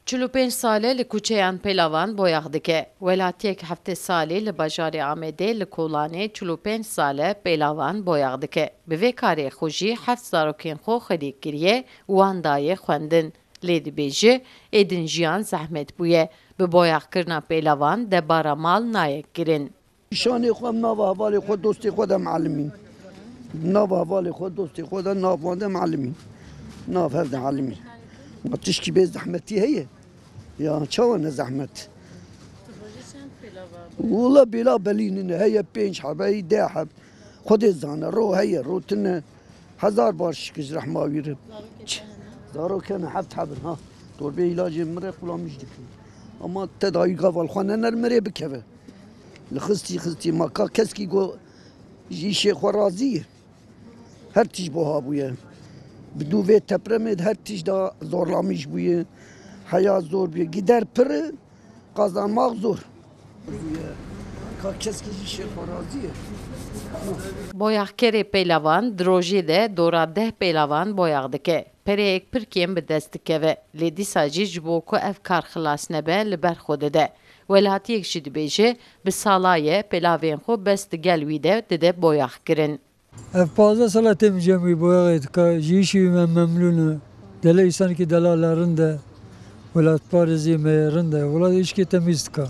45 sale li kuçeyan pelavan boyak dike. Welatiyek hafte salê li bajarê Amedê li Kolanê 45 sale pelavan boyak dike. Bi vê karê xwe jî heft zarokên xwe xwedî kiriye û wan daye xwendin. Lê dibêje êdin jiyan zehmet bûye. Bi boyakkirina pelavan debara mal nayek kirin. Şanê xwe nava hevalê xwe dostê xwe de meelimîn. Nava hevalê xwe dostê xwe de navwan de meelimîn. Nav hev de helimîn. Tişkî bê zehmetî heye. Ya çawa ne zahmet. Valla bela belînin heye 5 hebeyî 10 heb. Xwedê zane ro heye ro tune 1000 bar şikij rehma wîrim. Zarokên heft hebin ha. Torbê ilacê mirê xulamîj dikin. Ama tedayî gaval xwe nener mirê bikeve. Li xistî maka keskî got ji îşê xwe razî ye. Her tîş bo habûye. Bi dû vê tepremê her tîş da zorlamîj bûye. Hayat zor bir gider pırı kazanmak zor. Keski işe faraziye. Boyakkerê pelavan dirojê de dora 10 pelavan boyak dike. Pereyek pirkên bi dest dikeve. Lê dîsa jî ji bo ku ev kar xilas nebe li ber xwe dide. Welatiyek jî dibêje bi salayê pelavên xwe bes digel wî de dide boyakkirin. Ev 15 sala têm cemî boyayê dike. Ji îşî me memnûn. Dele îsanekî delalerin de Welat Parêzê meyerin de welat hişkê temiz dike.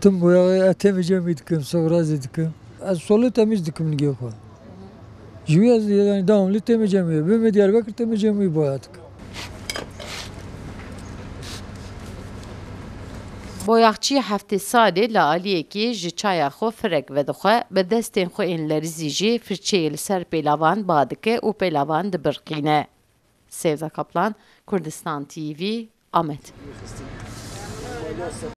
Tim boyayê têm cemî dikim, sograzê dikim. Ez solê temiz dikim ligê xwe. Ji wî ez yani devamlî têm cemî. Bê me Diyarbekir têm cemî boya dikim. Boyakçî heftê salê li aliyekî ji çaya xwe firek vedixwe, bi destên xwe ên lerizî jî firçeyê li ser pelavan ba dike û pelavan dibirqîne. Sevda Kaplan, Kurdistan TV, Amed.